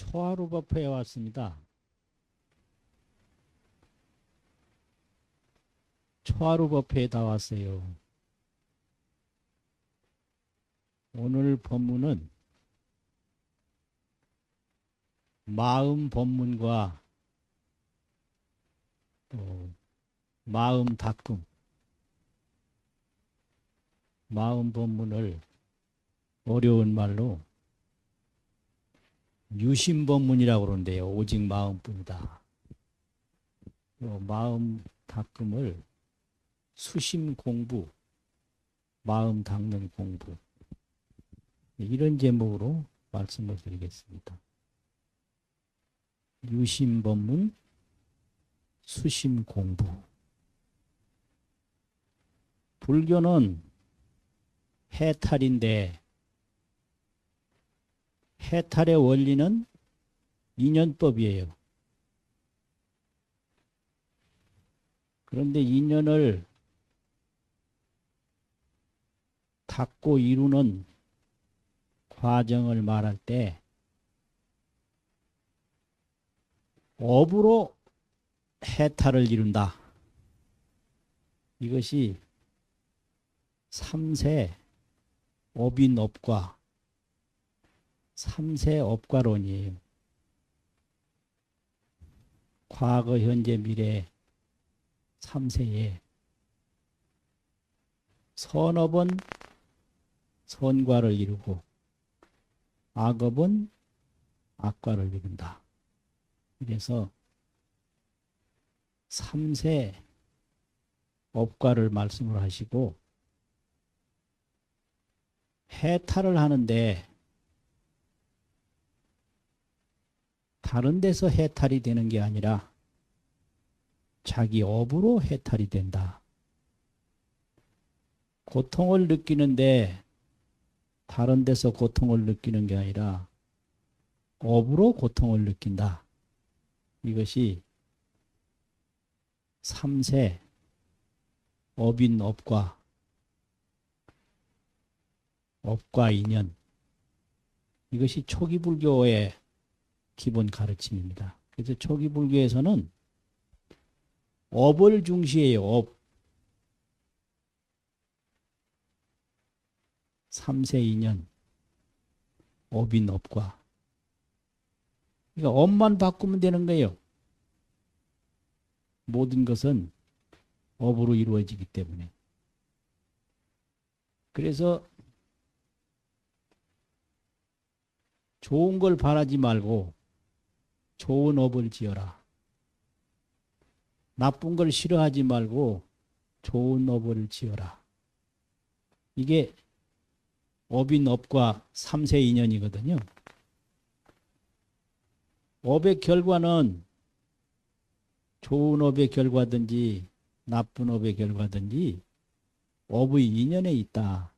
초하루법회에 왔습니다. 초하루법회에 다 왔어요. 오늘 법문은 마음 법문과 또 마음 닦음, 마음 법문을 어려운 말로 유심 법문이라고 그러는데요. 오직 마음뿐이다. 마음 닦음을 수심 공부, 마음 닦는 공부, 이런 제목으로 말씀을 드리겠습니다. 유심 법문, 수심 공부. 불교는 해탈인데 해탈의 원리는 인연법이에요. 그런데 인연을 닦고 이루는 과정을 말할 때 업으로 해탈을 이룬다. 이것이 삼세 업인업과 삼세 업과론이에요. 과거, 현재, 미래 삼세에 선업은 선과를 이루고 악업은 악과를 이룬다. 그래서 삼세 업과를 말씀을 하시고 해탈을 하는데 다른 데서 해탈이 되는 게 아니라 자기 업으로 해탈이 된다. 고통을 느끼는데 다른 데서 고통을 느끼는 게 아니라 업으로 고통을 느낀다. 이것이 삼세 업인 업과 인연, 이것이 초기 불교의 기본 가르침입니다. 그래서 초기 불교에서는 업을 중시해요. 업. 삼세 인연, 업인 업과. 그러니까 업만 바꾸면 되는 거예요. 모든 것은 업으로 이루어지기 때문에. 그래서 좋은 걸 바라지 말고 좋은 업을 지어라. 나쁜 걸 싫어하지 말고 좋은 업을 지어라. 이게 업인 업과 삼세 인연이거든요. 업의 결과는 좋은 업의 결과든지 나쁜 업의 결과든지 업의 인연에 있다.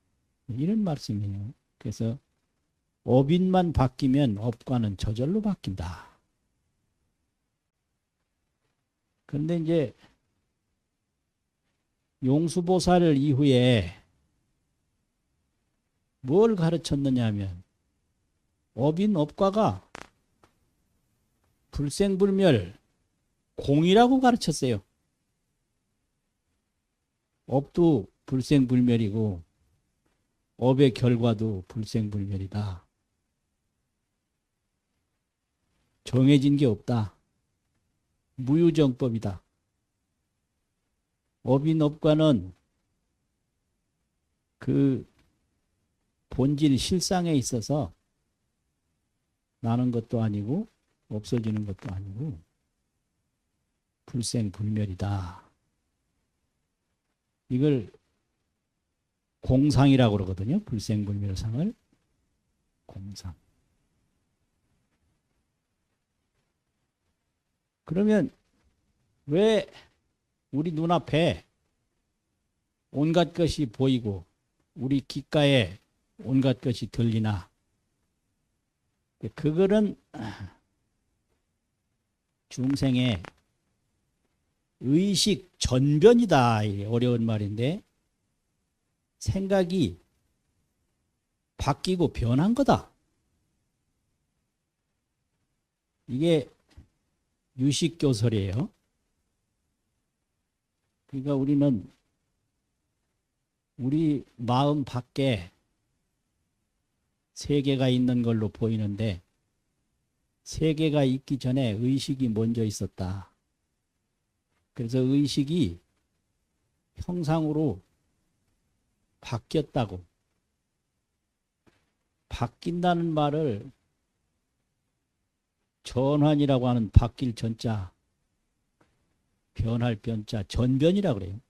이런 말씀이에요. 그래서 업인만 바뀌면 업과는 저절로 바뀐다. 그런데 이제 용수보살 이후에 뭘 가르쳤느냐 하면 업인 업과가 불생불멸 공이라고 가르쳤어요. 업도 불생불멸이고 업의 결과도 불생불멸이다. 정해진 게 없다. 무유정법이다. 업인 업과는 그 본질 실상에 있어서 나는 것도 아니고 없어지는 것도 아니고 불생불멸이다. 이걸 공상이라고 그러거든요. 불생불멸상을 공상. 그러면 왜 우리 눈앞에 온갖 것이 보이고 우리 귓가에 온갖 것이 들리나? 그거는 중생의 의식 전변이다. 어려운 말인데 생각이 바뀌고 변한 거다. 이게 유식교설이에요. 그러니까 우리는 우리 마음 밖에 세계가 있는 걸로 보이는데 세계가 있기 전에 의식이 먼저 있었다. 그래서 의식이 형상으로 바뀌었다고. 바뀐다는 말을 전환이라고 하는 바뀔 전자, 변할 변자, 전변이라고 그래요.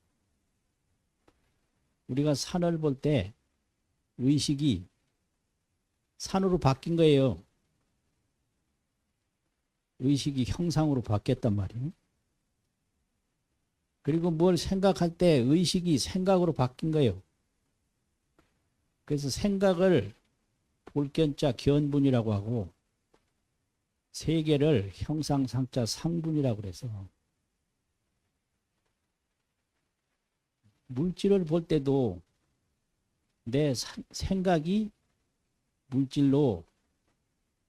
우리가 산을 볼 때 의식이 산으로 바뀐 거예요. 의식이 형상으로 바뀌었단 말이에요. 그리고 뭘 생각할 때 의식이 생각으로 바뀐 거예요. 그래서 생각을 볼견자 견분이라고 하고 세계를 형상상자 상분이라고 그래서 물질을 볼 때도 내 생각이 물질로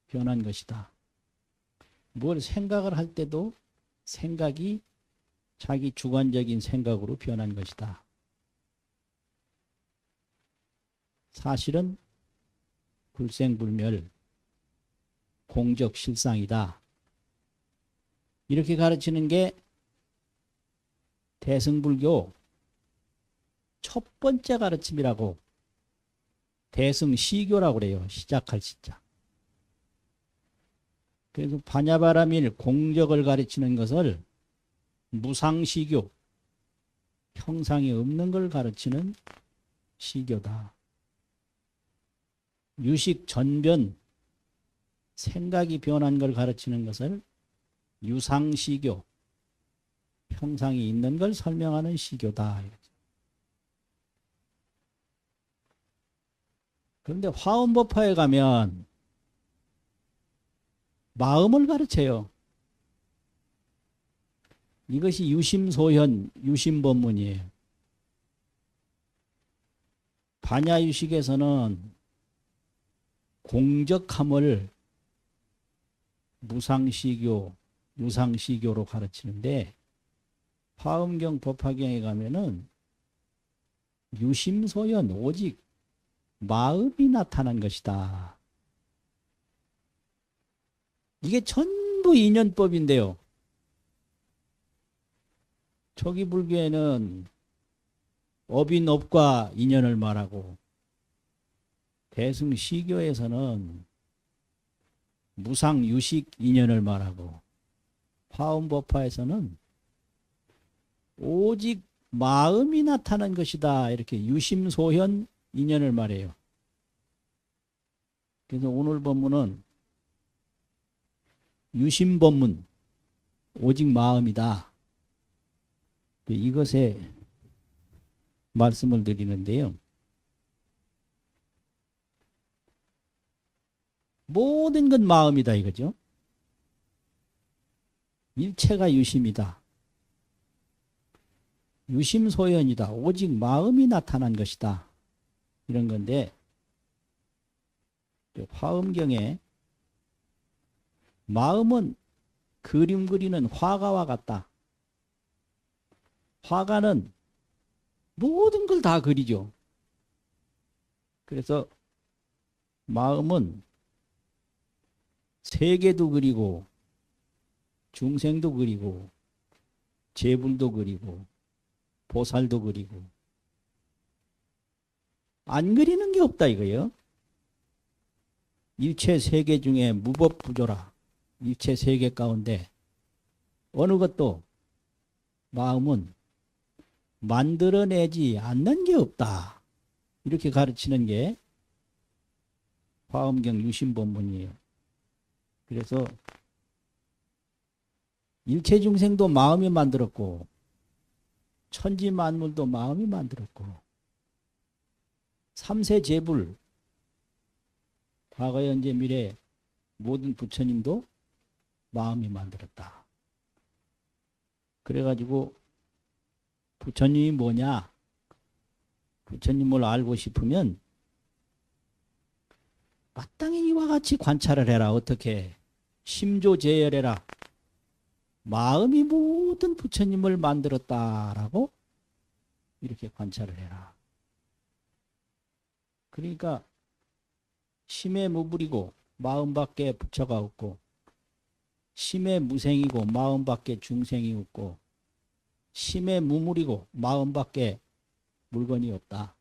변한 것이다. 뭘 생각을 할 때도 생각이 자기 주관적인 생각으로 변한 것이다. 사실은 불생불멸, 공적실상이다. 이렇게 가르치는 게 대승불교 첫 번째 가르침이라고 대승시교라고 그래요. 시작할 시작. 그래서 반야바라밀 공적을 가르치는 것을 무상시교, 형상이 없는 걸 가르치는 시교다. 유식 전변, 생각이 변한 걸 가르치는 것을 유상시교, 형상이 있는 걸 설명하는 시교다. 그런데 화엄법화에 가면 마음을 가르쳐요. 이것이 유심소현, 유심법문이에요. 반야유식에서는 공적함을 무상시교, 유상시교로 가르치는데 화엄경 법화경에 가면은 유심소현, 오직 마음이 나타난 것이다. 이게 전부 인연법인데요. 초기불교에는 업인업과 인연을 말하고 대승시교에서는 무상유식 인연을 말하고 화엄법화에서는 오직 마음이 나타난 것이다. 이렇게 유심소현 인연을 말해요. 그래서 오늘 법문은 유심법문, 오직 마음이다. 이것에 말씀을 드리는데요. 모든 건 마음이다 이거죠. 일체가 유심이다. 유심소현이다. 오직 마음이 나타난 것이다. 이런 건데 화엄경에 마음은 그림 그리는 화가와 같다. 화가는 모든 걸 다 그리죠. 그래서 마음은 세계도 그리고 중생도 그리고 제불도 그리고 보살도 그리고 안 그리는 게 없다 이거예요. 일체 세계 중에 무법부조라. 일체 세계 가운데 어느 것도 마음은 만들어내지 않는 게 없다. 이렇게 가르치는 게 화엄경 유심본문이에요. 그래서 일체 중생도 마음이 만들었고 천지 만물도 마음이 만들었고 삼세 제불 과거 현재 미래 모든 부처님도 마음이 만들었다. 그래가지고 부처님이 뭐냐? 부처님을 알고 싶으면 마땅히 이와 같이 관찰을 해라. 어떻게? 심조재열해라. 마음이 모든 부처님을 만들었다라고 이렇게 관찰을 해라. 그러니까 심에 무불이고 마음밖에 부처가 없고, 심에 무생이고 마음밖에 중생이 없고, 심에 무물이고 마음밖에 물건이 없다.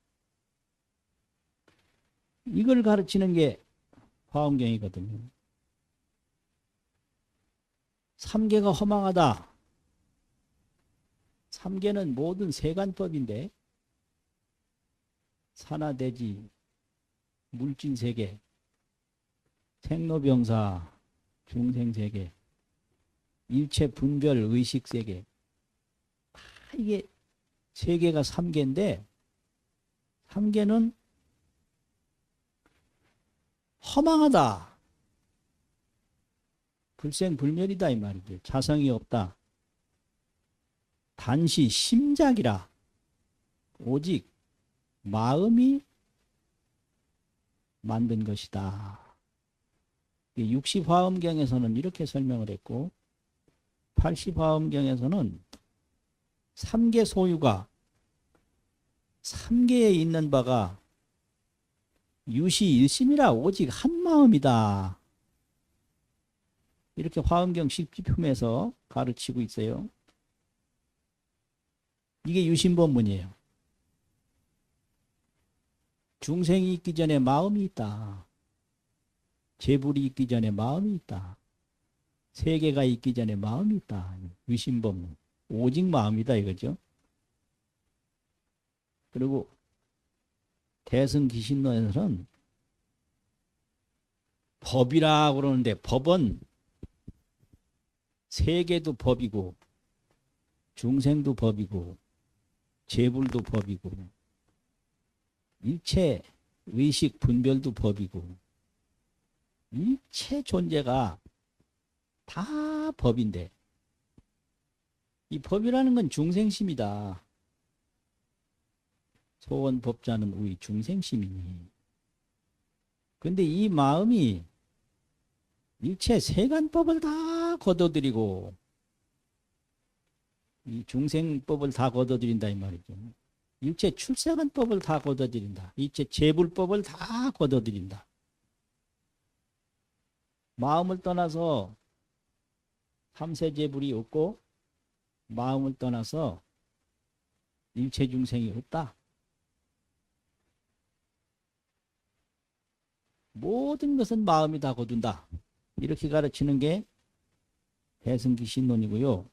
이걸 가르치는 게 화엄경이거든요. 삼계가 허망하다. 삼계는 모든 세간법인데, 산하대지, 물진세계, 생로병사, 중생세계, 일체 분별 의식세계, 다 이게 세계가 삼계인데, 삼계는 허망하다. 불생불멸이다 이 말이죠. 자성이 없다. 단시 심작이라. 오직 마음이 만든 것이다. 60화엄경에서는 이렇게 설명을 했고, 80화엄경에서는 삼계 소유가, 삼계에 있는 바가 유시일심이라 오직 한 마음이다. 이렇게 화엄경 10지품에서 가르치고 있어요. 이게 유심본문이에요. 중생이 있기 전에 마음이 있다. 재불이 있기 전에 마음이 있다. 세계가 있기 전에 마음이 있다. 유심본문. 오직 마음이다 이거죠. 그리고 대승기신론에서는 법이라고 그러는데, 법은 세계도 법이고 중생도 법이고 재불도 법이고 일체 의식 분별도 법이고 일체 존재가 다 법인데, 이 법이라는 건 중생심이다. 소원법자는 우리 중생심이니. 근데 이 마음이 일체 세간법을 다 걷어들이고, 이 중생법을 다 걷어들인다 이 말이죠. 일체 출세간법을 다 걷어들인다. 일체 재불법을 다 걷어들인다. 마음을 떠나서 삼세재불이 없고, 마음을 떠나서 일체 중생이 없다. 모든 것은 마음이 다 거둔다. 이렇게 가르치는 게 대승기신론이고요.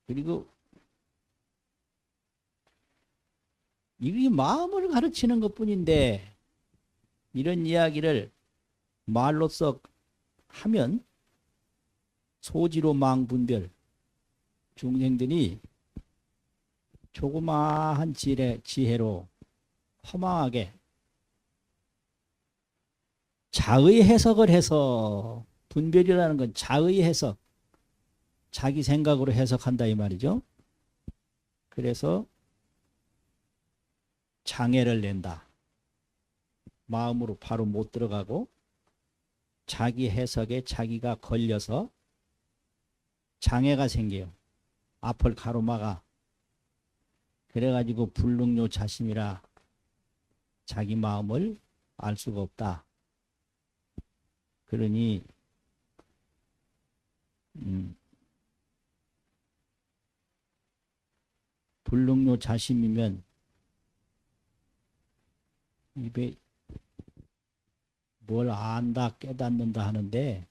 그리고 이 마음을 가르치는 것뿐인데, 이런 이야기를 말로써 하면 소지로 망분별, 중생들이 조그마한 지혜로 허망하게 자의 해석을 해서, 분별이라는 건 자의 해석, 자기 생각으로 해석한다 이 말이죠. 그래서 장애를 낸다. 마음으로 바로 못 들어가고 자기 해석에 자기가 걸려서 장애가 생겨요. 앞을 가로막아. 그래가지고 불능료 자심이라 자기 마음을 알 수가 없다. 그러니 불능료 자심이면 입에 뭘 안다 깨닫는다 하는데,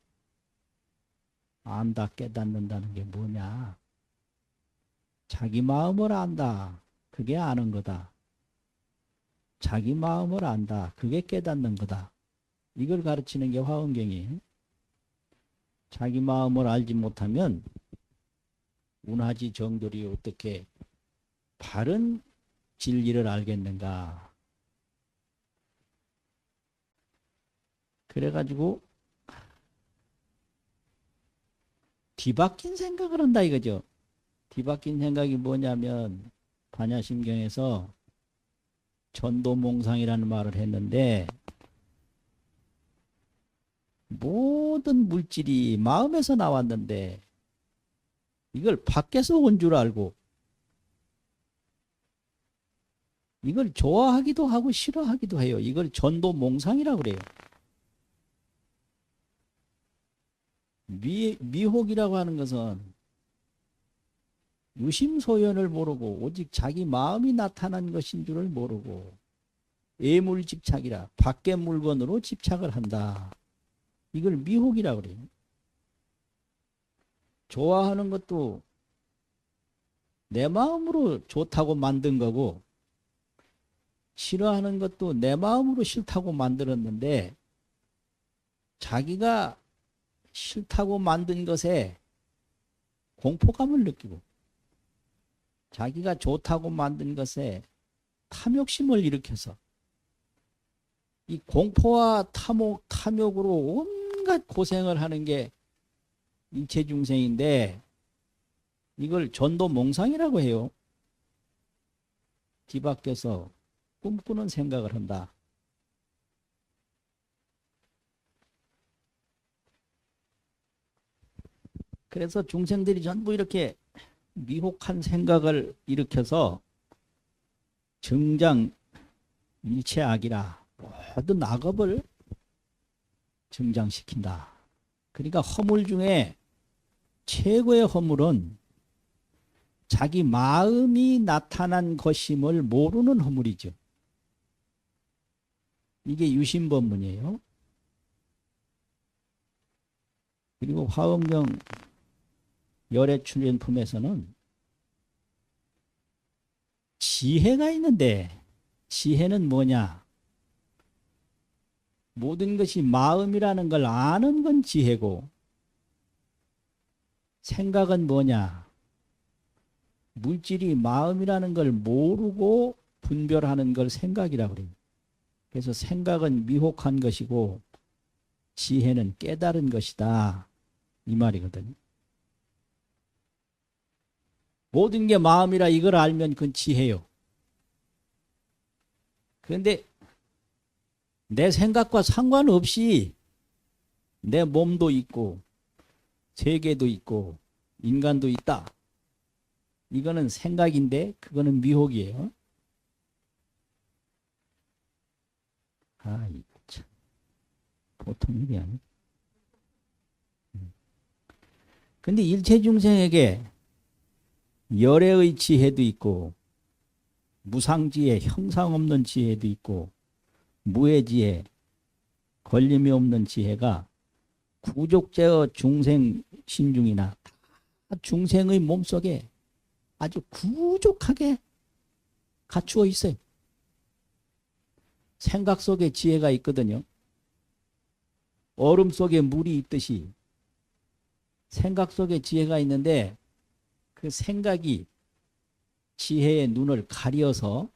안다 깨닫는다는 게 뭐냐? 자기 마음을 안다. 그게 아는 거다. 자기 마음을 안다. 그게 깨닫는 거다. 이걸 가르치는 게 화엄경이에요. 자기 마음을 알지 못하면 운하지 정들이 어떻게 바른 진리를 알겠는가. 그래가지고 뒤바뀐 생각을 한다 이거죠. 뒤바뀐 생각이 뭐냐면, 반야심경에서 전도몽상이라는 말을 했는데, 모든 물질이 마음에서 나왔는데 이걸 밖에서 온 줄 알고 이걸 좋아하기도 하고 싫어하기도 해요. 이걸 전도몽상이라고 그래요. 미혹이라고 하는 것은 유심소연을 모르고 오직 자기 마음이 나타난 것인 줄을 모르고 애물집착이라 밖의 물건으로 집착을 한다. 이걸 미혹이라고 그래요. 좋아하는 것도 내 마음으로 좋다고 만든 거고 싫어하는 것도 내 마음으로 싫다고 만들었는데 자기가 싫다고 만든 것에 공포감을 느끼고 자기가 좋다고 만든 것에 탐욕심을 일으켜서 이 공포와 탐욕으로 온갖 고생을 하는 게 일체 중생인데 이걸 전도몽상이라고 해요. 뒤바뀌어서 꿈꾸는 생각을 한다. 그래서 중생들이 전부 이렇게 미혹한 생각을 일으켜서 정장 일체악이라 모든 악업을 증장시킨다. 그러니까 허물 중에 최고의 허물은 자기 마음이 나타난 것임을 모르는 허물이죠. 이게 유심법문이에요. 그리고 화엄경 열애출연품에서는 지혜가 있는데 지혜는 뭐냐? 모든 것이 마음이라는 걸 아는 건 지혜고 생각은 뭐냐? 물질이 마음이라는 걸 모르고 분별하는 걸 생각이라고 그래요. 그래서 생각은 미혹한 것이고 지혜는 깨달은 것이다. 이 말이거든요. 모든 게 마음이라 이걸 알면 그건 지혜요. 그런데 내 생각과 상관없이 내 몸도 있고 세계도 있고 인간도 있다. 이거는 생각인데 그거는 미혹이에요. 아, 참 보통 일이 아니야. 근데 일체 중생에게 열애의 지혜도 있고 무상지혜, 형상 없는 지혜도 있고 무해지혜, 걸림이 없는 지혜가 구족제어 중생 신중이나 중생의 몸속에 아주 구족하게 갖추어 있어요. 생각 속에 지혜가 있거든요. 얼음 속에 물이 있듯이 생각 속에 지혜가 있는데 그 생각이 지혜의 눈을 가려서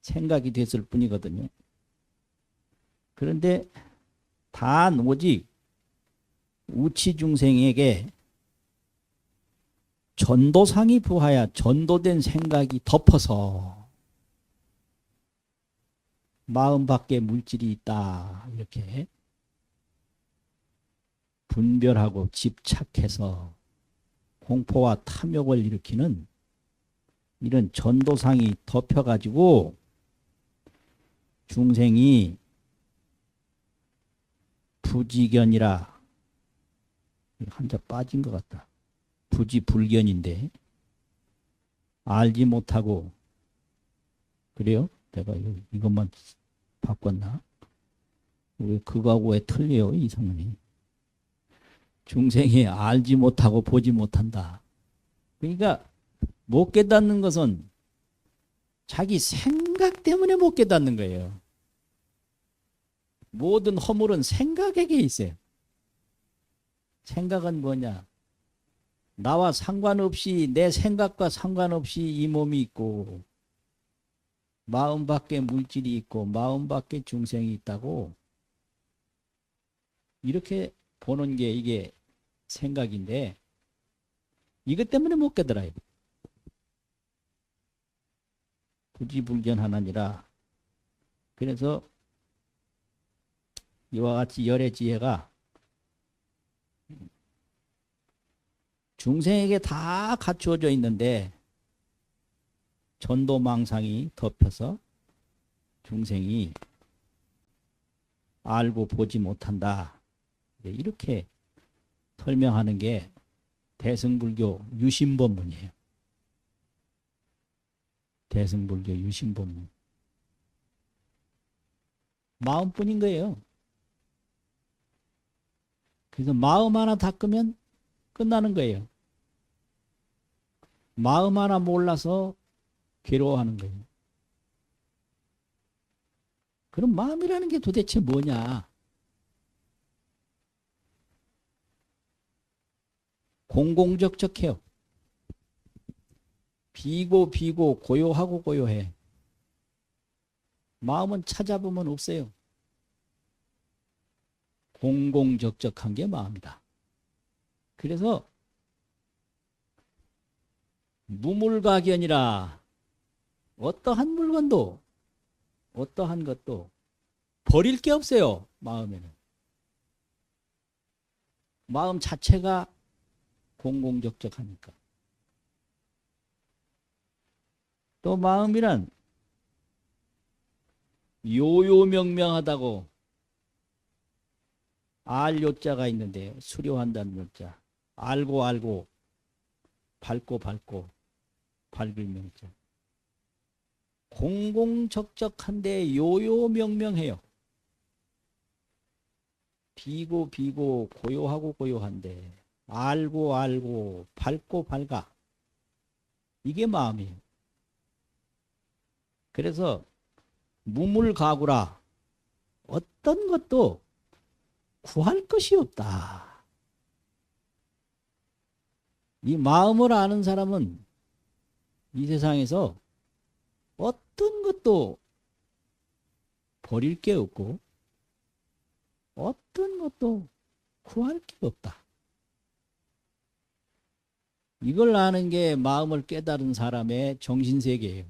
생각이 됐을 뿐이거든요. 그런데 단 오직 우치 중생에게 전도상이 부하여 전도된 생각이 덮어서 마음 밖에 물질이 있다 이렇게 분별하고 집착해서 공포와 탐욕을 일으키는 이런 전도상이 덮여가지고 중생이 부지견이라 한자 빠진 것 같다. 부지불견인데 알지 못하고 그래요? 내가 이것만 바꿨나? 왜 그거하고 왜 틀려요? 이 성문이. 중생이 알지 못하고 보지 못한다. 그러니까 못 깨닫는 것은 자기 생각 때문에 못 깨닫는 거예요. 모든 허물은 생각에게 있어요. 생각은 뭐냐? 나와 상관없이 내 생각과 상관없이 이 몸이 있고 마음 밖에 물질이 있고 마음 밖에 중생이 있다고 이렇게 보는 게 이게 생각인데 이것 때문에 못 깨달아요. 부지불견하나니라. 그래서 이와 같이 열의 지혜가 중생에게 다 갖추어져 있는데 전도망상이 덮여서 중생이 알고 보지 못한다. 이렇게 설명하는 게 대승불교 유심법문이에요. 대승불교 유심법문. 마음뿐인 거예요. 그래서 마음 하나 닦으면 끝나는 거예요. 마음 하나 몰라서 괴로워하는 거예요. 그럼 마음이라는 게 도대체 뭐냐? 공공적적해요. 비고 고요하고 고요해. 마음은 찾아보면 없어요. 공공적적한 게 마음이다. 그래서 무물가견이라 어떠한 물건도 어떠한 것도 버릴 게 없어요. 마음에는. 마음 자체가 공공적적하니까. 또 마음이란 요요명명하다고 알 요자가 있는데 수료한다는 요자. 알고 밝고 밝을 명자. 공공적적한데 요요명명해요. 비고 고요하고 고요한데 알고 밝고 밝아. 이게 마음이에요. 그래서 무물가구라 어떤 것도 구할 것이 없다. 이 마음을 아는 사람은 이 세상에서 어떤 것도 버릴 게 없고 어떤 것도 구할 게 없다. 이걸 아는 게 마음을 깨달은 사람의 정신세계예요.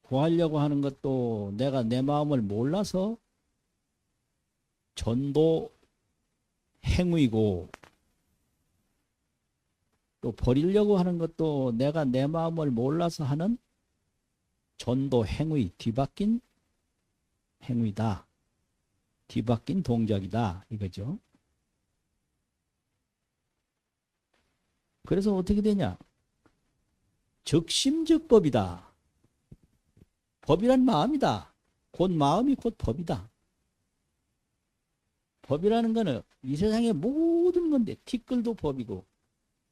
구하려고 하는 것도 내가 내 마음을 몰라서 전도 행위고, 또 버리려고 하는 것도 내가 내 마음을 몰라서 하는 전도 행위, 뒤바뀐 행위다. 뒤바뀐 동작이다. 이거죠. 그래서 어떻게 되냐? 적심적법이다. 법이란 마음이다. 곧 마음이 곧 법이다. 법이라는 거는 이 세상의 모든 건데, 티끌도 법이고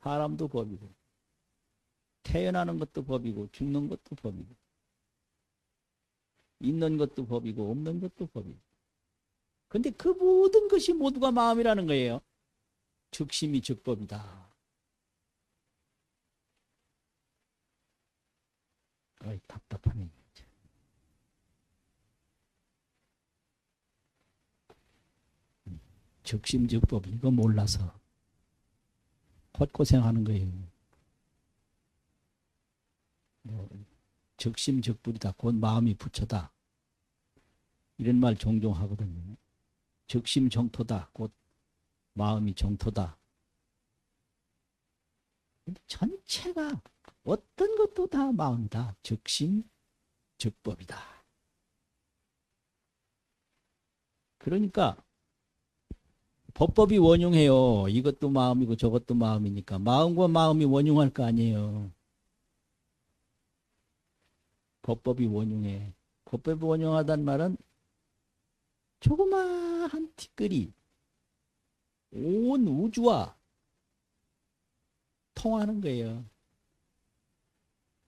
사람도 법이고 태어나는 것도 법이고 죽는 것도 법이고 있는 것도 법이고 없는 것도 법이고. 근데 그 모든 것이 모두가 마음이라는 거예요. 적심이 적법이다. 어이, 답답하네. 적심적법 이거 몰라서 헛고생하는 거예요. 적심적불이다. 곧 마음이 부처다. 이런 말 종종 하거든요. 적심정토다. 곧 마음이 정토다. 전체가 어떤 것도 다 마음이다. 적심적법이다. 그러니까 법법이 원흉해요. 이것도 마음이고 저것도 마음이니까 마음과 마음이 원흉할 거 아니에요. 법법이 원흉해. 법법이 원흉하단 말은 조그마한 티끌이 온 우주와 통하는 거예요.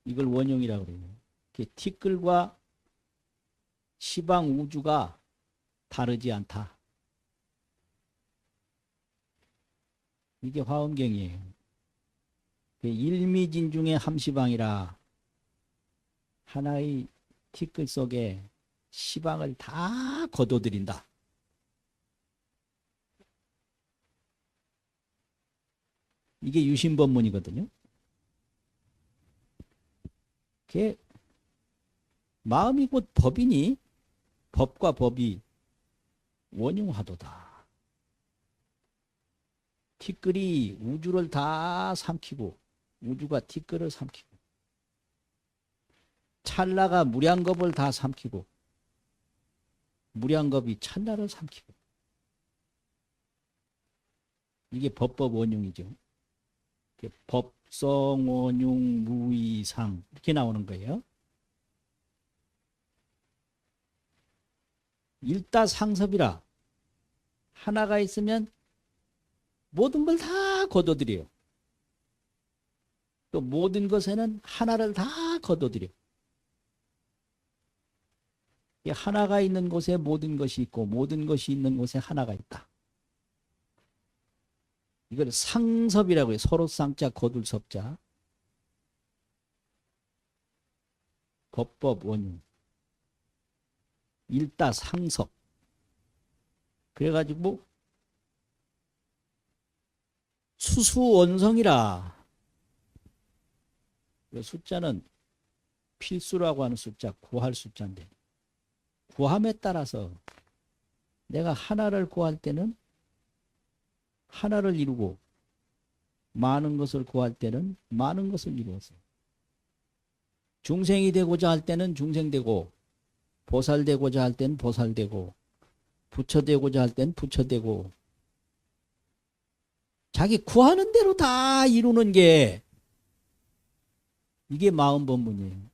이걸 원흉이라고 그래요. 티끌과 시방 우주가 다르지 않다. 이게 화엄경이에요. 일미진중의 함시방이라 하나의 티끌 속에 시방을 다 거둬들인다. 이게 유심법문이거든요. 마음이 곧 법이니 법과 법이 원흉화도다. 티끌이 우주를 다 삼키고 우주가 티끌을 삼키고 찰나가 무량겁을 다 삼키고 무량겁이 찰나를 삼키고 이게 법법 원흉이죠. 법성 원흉 무이상 이렇게 나오는 거예요. 일다상섭이라 하나가 있으면 모든 걸 다 거둬들여요. 또 모든 것에는 하나를 다 거둬들여. 하나가 있는 곳에 모든 것이 있고 모든 것이 있는 곳에 하나가 있다. 이걸 상섭이라고 해요. 서로 쌍자 거둘 섭자. 법법 원흉. 일다상섭. 그래가지고 수수원성이라. 숫자는 필수라고 하는 숫자, 구할 숫자인데 구함에 따라서 내가 하나를 구할 때는 하나를 이루고 많은 것을 구할 때는 많은 것을 이루었어요. 중생이 되고자 할 때는 중생되고 보살되고자 할 때는 보살되고 부처되고자 할 때는 부처되고 자기 구하는 대로 다 이루는 게 이게 마음법문이에요.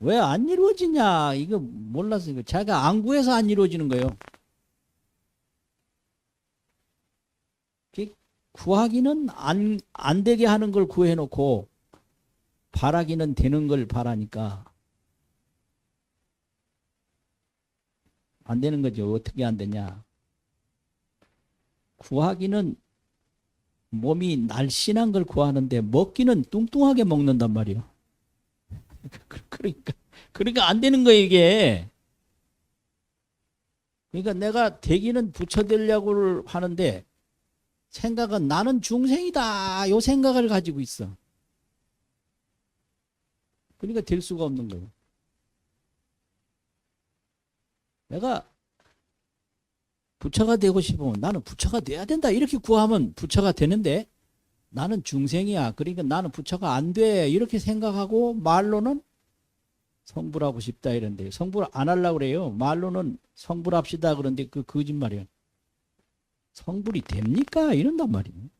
왜 안 이루어지냐 이거 몰라서 이거 자기가 안 구해서 안 이루어지는 거예요. 구하기는 안 되게 하는 걸 구해놓고 바라기는 되는 걸 바라니까 안 되는 거죠. 어떻게 안 되냐. 구하기는 몸이 날씬한 걸 구하는데 먹기는 뚱뚱하게 먹는단 말이에요. 그러니까 안 되는 거예요 이게. 그러니까 내가 되기는 부처 되려고 하는데 생각은 나는 중생이다 요 생각을 가지고 있어. 그러니까 될 수가 없는 거예요. 내가 부처가 되고 싶으면 나는 부처가 돼야 된다 이렇게 구하면 부처가 되는데 나는 중생이야 그러니까 나는 부처가 안 돼 이렇게 생각하고 말로는 성불하고 싶다 이런데 성불 안 하려고 그래요. 말로는 성불합시다 그런데 그 거짓말이에요. 성불이 됩니까? 이런단 말이에요.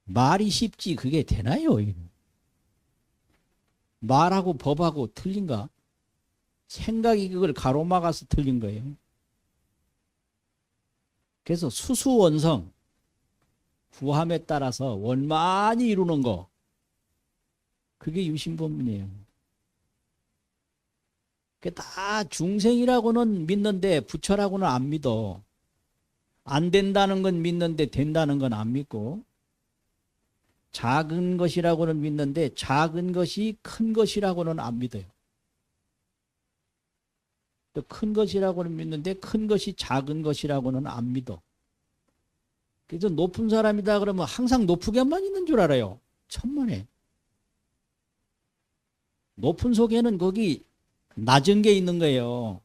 말이 쉽지 그게 되나요? 말하고 법하고 틀린가? 생각이 그걸 가로막아서 틀린 거예요. 그래서 수수원성 구함에 따라서 원만히 이루는 거 그게 유심법문이에요. 다 중생이라고는 믿는데 부처라고는 안 믿어. 안 된다는 건 믿는데 된다는 건 안 믿고 작은 것이라고는 믿는데 작은 것이 큰 것이라고는 안 믿어요. 또 큰 것이라고는 믿는데 큰 것이 작은 것이라고는 안 믿어. 그래서 높은 사람이다 그러면 항상 높게만 있는 줄 알아요. 천만에. 높은 속에는 거기 낮은 게 있는 거예요.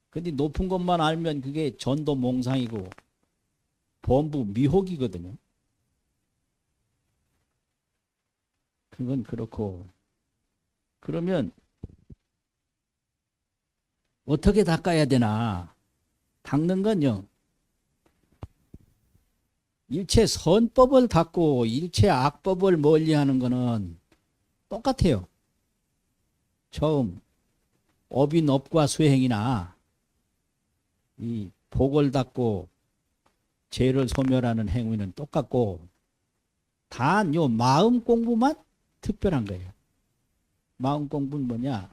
근데 높은 것만 알면 그게 전도 몽상이고 범부 미혹이거든요. 그건 그렇고 그러면 어떻게 닦아야 되나? 닦는 건요. 일체 선법을 닦고 일체 악법을 멀리하는 거는 똑같아요. 처음 업인업과 수행이나 이 복을 닦고 죄를 소멸하는 행위는 똑같고 단 요 마음 공부만 특별한 거예요. 마음 공부는 뭐냐?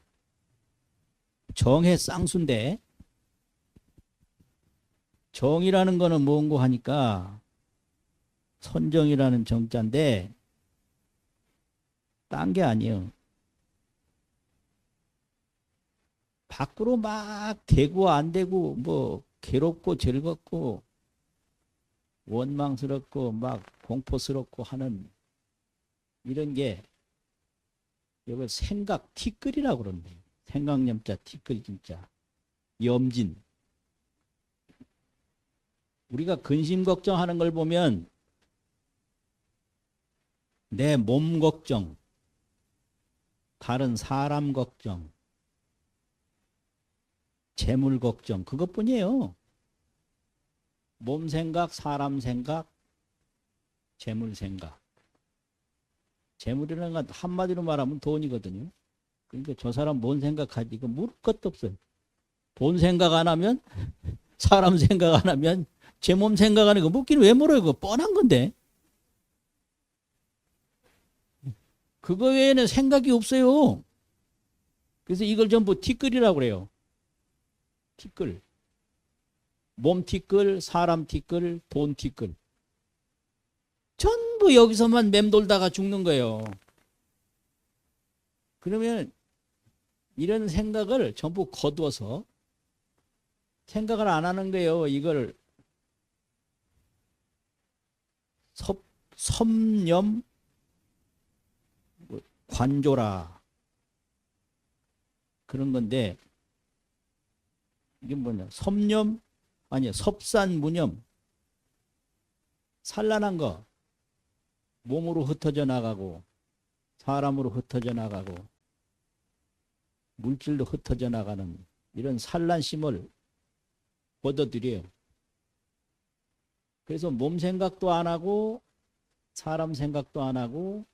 정의 쌍수인데 정이라는 거는 뭔고 하니까 선정이라는 정자인데 딴 게 아니에요. 밖으로 막 되고 안 되고 뭐 괴롭고 즐겁고 원망스럽고 막 공포스럽고 하는 이런 게 이걸 생각 티끌이라고 그러는데, 생각염자 티끌 진짜 염진. 우리가 근심 걱정하는 걸 보면 내 몸 걱정, 다른 사람 걱정, 재물 걱정, 그것뿐이에요. 몸 생각, 사람 생각, 재물 생각. 재물이라는 건 한마디로 말하면 돈이거든요. 그러니까 저 사람 뭔 생각하지? 이거 물을 것도 없어요. 돈 생각 안 하면, 사람 생각 안 하면, 제 몸 생각 안 하고 묻기는 왜 물어요? 그거 뻔한 건데. 그거 외에는 생각이 없어요. 그래서 이걸 전부 티끌이라고 그래요. 티끌. 몸 티끌, 사람 티끌, 돈 티끌. 전부 여기서만 맴돌다가 죽는 거예요. 그러면 이런 생각을 전부 거두어서 생각을 안 하는 거예요. 이걸 섭념 관조라 그런 건데, 이게 뭐냐? 섭념 아니야, 섭산무념. 산란한 거 몸으로 흩어져 나가고 사람으로 흩어져 나가고 물질로 흩어져 나가는 이런 산란심을 얻어들여요. 그래서 몸 생각도 안 하고 사람 생각도 안 하고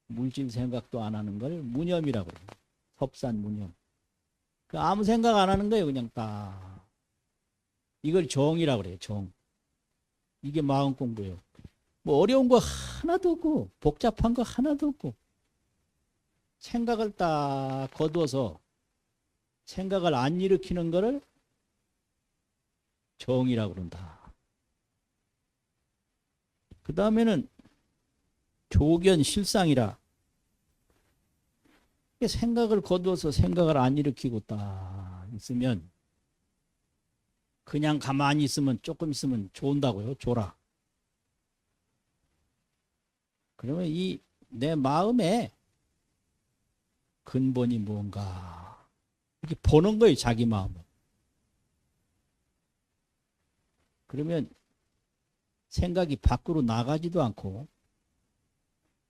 물질 생각도 안 하는 걸 무념이라고 해요. 섭산무념. 아무 생각 안 하는 거예요. 그냥 딱. 이걸 정이라고 그래요. 정. 이게 마음 공부예요. 뭐 어려운 거 하나도 없고 복잡한 거 하나도 없고 생각을 딱 거두어서 생각을 안 일으키는 거를 정이라고 그런다. 그 다음에는 조견실상이라. 생각을 거두어서 생각을 안 일으키고 딱 있으면, 그냥 가만히 있으면 조금 있으면 좋은다고요. 졸아. 그러면 이 내 마음에 근본이 뭔가 이렇게 보는 거예요. 자기 마음을. 그러면 생각이 밖으로 나가지도 않고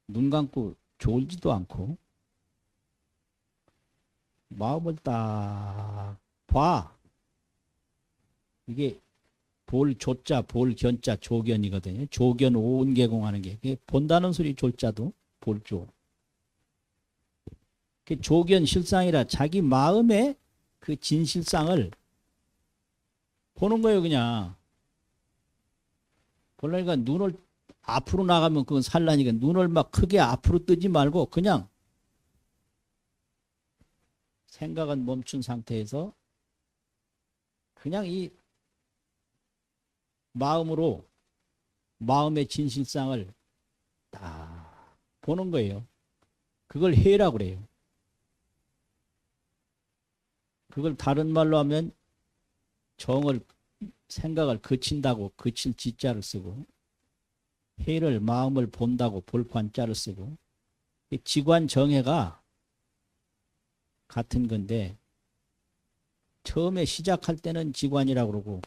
눈 감고 졸지도 않고 마음을 딱 봐. 이게 볼 조자, 볼 견자, 조견이거든요. 조견 오은개공하는 게. 본다는 소리 졸자도 볼조. 조견 실상이라 자기 마음의 그 진실상을 보는 거예요. 그냥. 그러니까 눈을 앞으로 나가면 그건 산란이니까 눈을 막 크게 앞으로 뜨지 말고 그냥 생각은 멈춘 상태에서 그냥 이 마음으로 마음의 진실상을 딱 보는 거예요. 그걸 해라고 그래요. 그걸 다른 말로 하면 정을, 생각을 그친다고 그칠 지자를 쓰고, 해를 마음을 본다고 볼 관자를 쓰고, 지관 정해가 같은 건데, 처음에 시작할 때는 지관이라고 그러고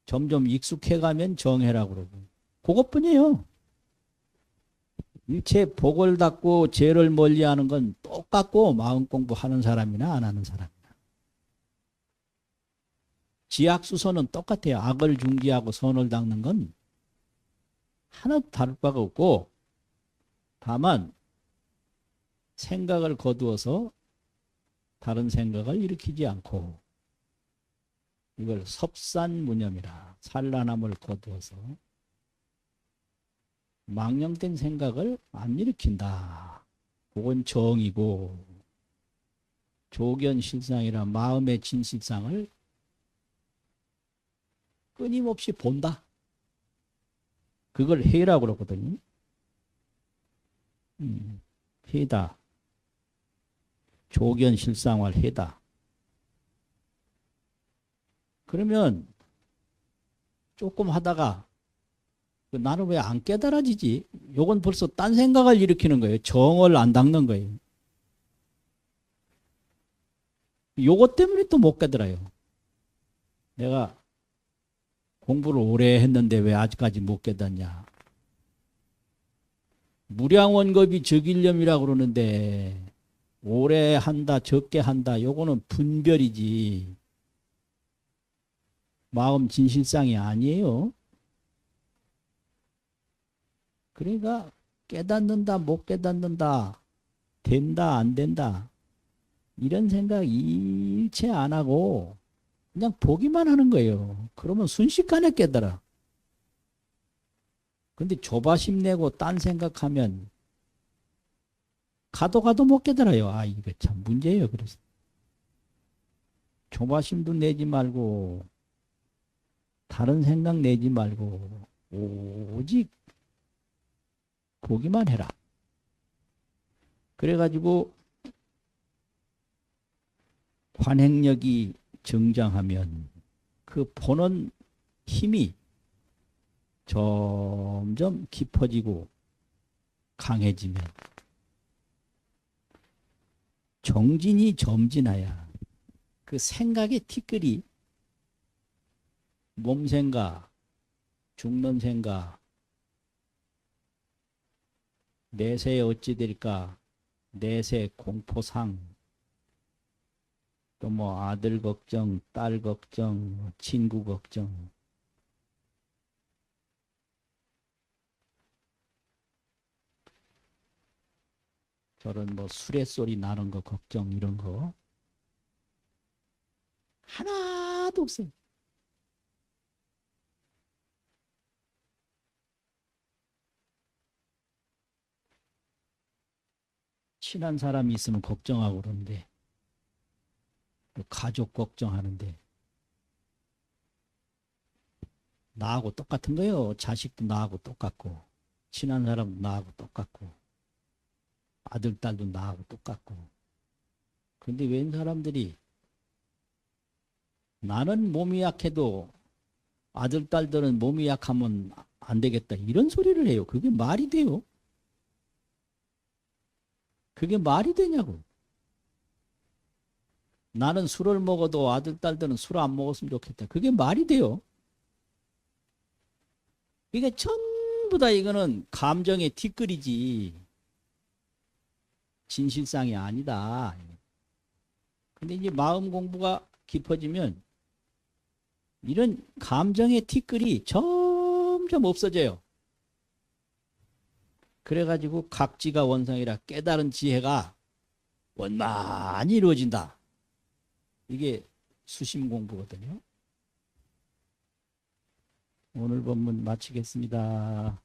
점점 익숙해가면 정해라고 그러고, 그것뿐이에요. 일체 복을 닦고 죄를 멀리하는 건 똑같고, 마음 공부하는 사람이나 안 하는 사람이나. 지악수선은 똑같아요. 악을 중지하고 선을 닦는 건 하나도 다를 바가 없고, 다만 생각을 거두어서 다른 생각을 일으키지 않고, 이걸 섭산무념이라, 산란함을 거두어서 망령된 생각을 안 일으킨다. 그건 정이고, 조견실상이라 마음의 진실상을 끊임없이 본다. 그걸 해라고 그러거든요. 해다. 조견실상을 해다. 그러면 조금 하다가 나는 왜 안 깨달아지지? 요건 벌써 딴 생각을 일으키는 거예요. 정을 안 닦는 거예요. 요것 때문에 또 못 깨달아요. 내가 공부를 오래 했는데 왜 아직까지 못 깨닫냐. 무량원겁이 적일념이라고 그러는데 오래 한다 적게 한다 요거는 분별이지 마음 진실상이 아니에요. 그러니까 깨닫는다 못 깨닫는다 된다 안 된다 이런 생각 일체 안 하고 그냥 보기만 하는 거예요. 그러면 순식간에 깨달아. 근데 조바심 내고 딴 생각하면 가도 못 깨달아요. 아, 이거 참 문제예요. 그래서 조바심도 내지 말고 다른 생각 내지 말고 오직 보기만 해라. 그래가지고 관행력이 정장하면 그 보는 힘이 점점 깊어지고 강해지면 정진이 점진하야 그 생각의 티끌이 몸생각, 죽는 생각, 내세에 어찌 될까, 내세 공포상, 또 뭐 아들 걱정, 딸 걱정, 친구 걱정, 저런 뭐 수레소리 나는 거 걱정 이런 거 하나도 없어요. 친한 사람이 있으면 걱정하고 그러는데 또 가족 걱정하는데 나하고 똑같은 거예요. 자식도 나하고 똑같고 친한 사람도 나하고 똑같고 아들 딸도 나하고 똑같고 그런데 웬 사람들이 나는 몸이 약해도 아들 딸들은 몸이 약하면 안 되겠다 이런 소리를 해요. 그게 말이 돼요? 그게 말이 되냐고. 나는 술을 먹어도 아들 딸들은 술 안 먹었으면 좋겠다. 그게 말이 돼요? 이게 전부 다 이거는 감정의 뒷글이지 진실상이 아니다. 근데 이제 마음 공부가 깊어지면 이런 감정의 티끌이 점점 없어져요. 그래가지고 각지가 원성이라 깨달은 지혜가 원만히 이루어진다. 이게 수심 공부거든요. 오늘 본문 마치겠습니다.